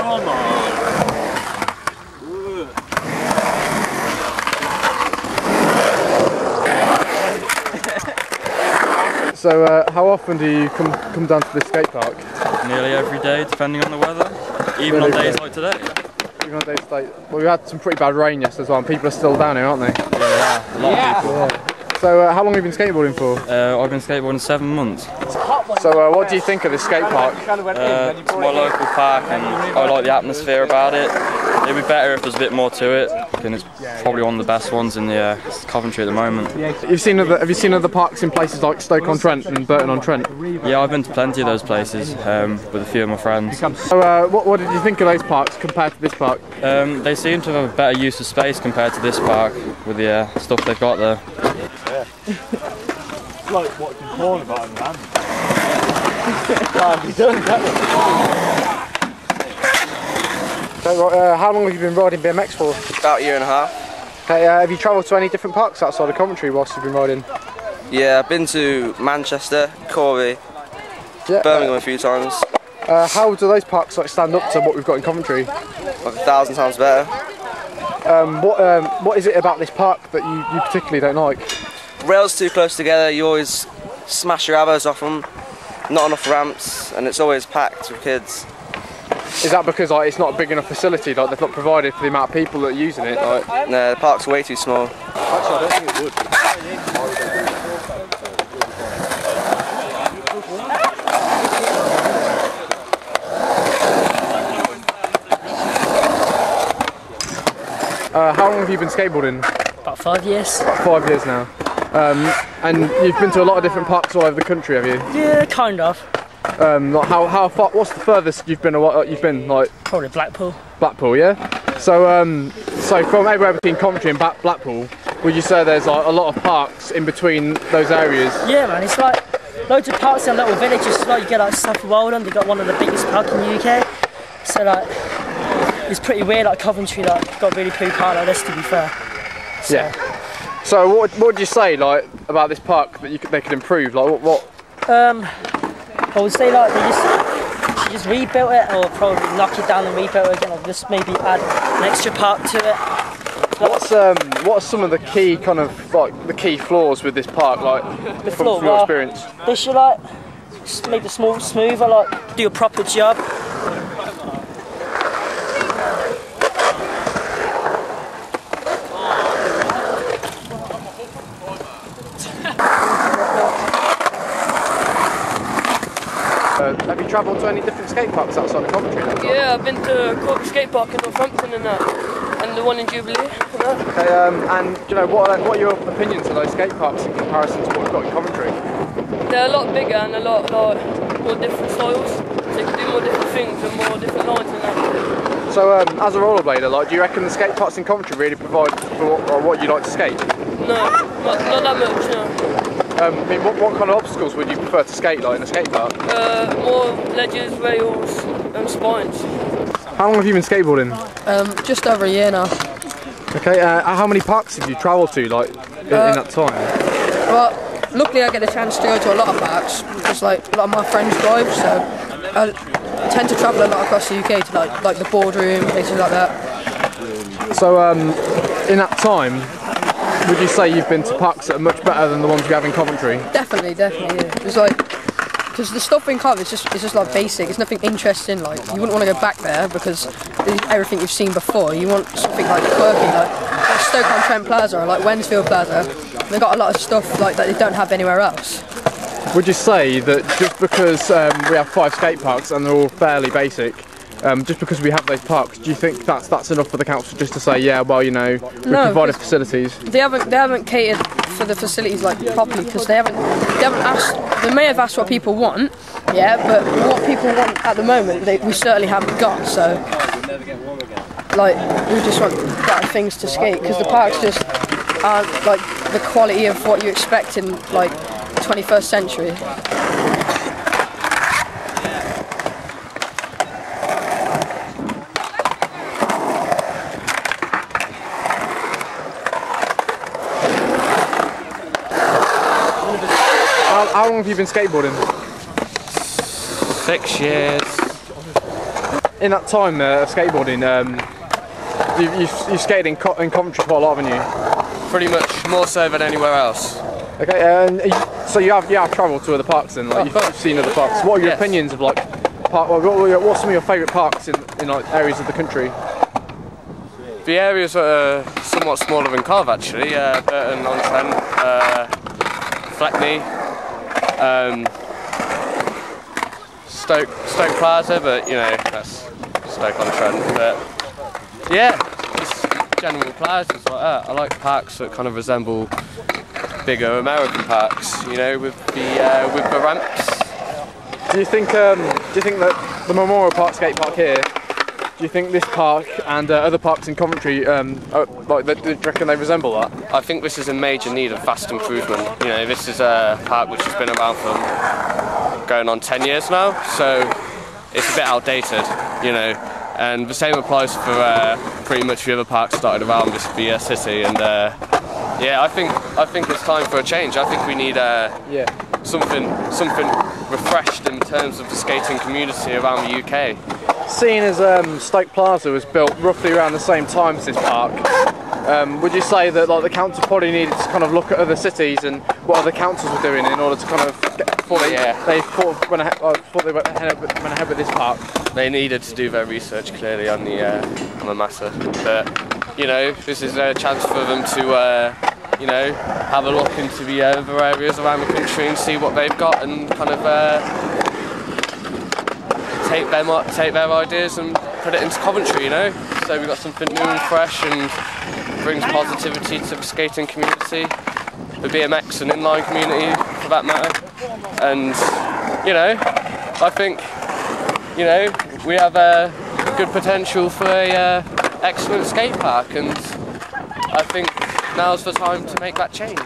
Come on. So how often do you come down to this skate park? Nearly every day, depending on the weather. Even on days like today. Even on days like, well, we had some pretty bad rain yesterday as well, and people are still down here, aren't they? Yeah, a lot of people. Yeah. So how long have you been skateboarding for? I've been skateboarding 7 months. So what do you think of this skate park? It's my local park and I like the atmosphere about it. It'd be better if there's a bit more to it, and it's probably one of the best ones in the Coventry at the moment. Have you seen other parks in places like Stoke-on-Trent and Burton-on-Trent? Yeah, I've been to plenty of those places with a few of my friends. So what did you think of those parks compared to this park? They seem to have a better use of space compared to this park with the stuff they've got there. It's like watching porn about him, man. So, how long have you been riding BMX for? About a year and a half. Okay, have you travelled to any different parks outside of Coventry whilst you've been riding? Yeah, I've been to Manchester, Corby, Birmingham a few times. How do those parks stand up to what we've got in Coventry? Like 1,000 times better. What is it about this park that you particularly don't like? Rails too close together, you always smash your elbows off them. Not enough ramps, and it's always packed with kids. Is that because it's not a big enough facility, like they've not provided for the amount of people that are using it? Like? No, the park's way too small. Actually, I don't think it would. How long have you been skateboarding? About 5 years. About 5 years now. And you've been to a lot of different parks all over the country, have you? Yeah, kind of. Like how far? What's the furthest you've been? Like probably Blackpool. Blackpool, yeah. So so from everywhere between Coventry and Blackpool, would you say there's like a lot of parks in between those areas? Yeah, man. It's like loads of parks in little villages. Like you get like South Weldon, they got one of the biggest parks in the UK. So like it's pretty weird. Like Coventry, like got really cool park like this. To be fair. So. Yeah. So what would you say like about this park that they could improve? Like what? I would say like they just rebuilt it, or probably knock it down and rebuild it again, or just maybe add an extra park to it. What are some of the key the key flaws with this park, like the from your experience? They should like make the smoother, like do a proper job. Have you travelled to any different skate parks outside of Coventry? Yeah, I've been to Coventry Skatepark in Northampton and that, and the one in Jubilee and that. Okay, and you know what are your opinions of those skate parks in comparison to what we've got in Coventry? They're a lot bigger and a lot more different styles, so you can do more different things and more different lines and that. So as a rollerblader, like, do you reckon the skate parks in Coventry really provide for what you like to skate? No, not that much, no. I mean, what kind of obstacles would you prefer to skate like in a skate park? More ledges, rails and spines. How long have you been skateboarding? Just over a year now. Okay, how many parks have you travelled to like in that time? Well, luckily I get a chance to go to a lot of parks because like a lot of my friends drive, so I tend to travel a lot across the UK to like the boardroom, places like that. So in that time, would you say you've been to parks that are much better than the ones we have in Coventry? Definitely, yeah. It's like, because the stuff in Coventry is just like basic. It's nothing interesting. Like you wouldn't want to go back there because everything you've seen before. You want something like quirky, like Stoke-on-Trent Plaza or like Wednesfield Plaza. They've got a lot of stuff like that they don't have anywhere else. Would you say that just because we have 5 skate parks and they're all fairly basic, just because we have those parks, do you think that's enough for the council just to say, yeah, well, you know, we've provided facilities? They haven't catered for the facilities like properly because they haven't asked. They may have asked what people want, yeah, but what people want at the moment, we certainly haven't got. So, like, we just want better things to skate because the parks just aren't like the quality of what you expect in like the 21st century. How long have you been skateboarding? 6 years. in that time of skateboarding, you skated in Coventry quite a lot, haven't you? Pretty much, more so than anywhere else. Okay, and so you have travelled to other parks then, like you've seen other parks. What are your opinions of like what's some of your favourite parks in like areas of the country? The areas are somewhat smaller than Cov actually, Burton-on-Trent, Fleckney, Stoke Plaza, but you know, that's Stoke-on-Trent. But yeah, just general plazas like that. I like parks that kind of resemble bigger American parks, you know, with the ramps. Do you think that the Memorial Park skate park here? Do you think this park and other parks in Coventry, do you reckon they resemble that? I think this is in major need of vast improvement. You know, this is a park which has been around for going on 10 years now, so it's a bit outdated, you know. And the same applies for pretty much the other parks started around this city. And yeah, I think it's time for a change. I think we need something refreshed in terms of the skating community around the UK. Seeing as Stoke Plaza was built roughly around the same time as this park, would you say that like the council probably needed to kind of look at other cities and what other councils were doing in order to kind of went ahead with this park? They needed to do their research clearly on the matter, but you know, this is a chance for them to you know, have a look into the other areas around the country and see what they've got and kind of take their ideas and put it into Coventry, you know. So we've got something new and fresh and brings positivity to the skating community, the BMX and inline community for that matter. And you know, I think, you know, we have a good potential for a excellent skate park, and I think now's the time to make that change.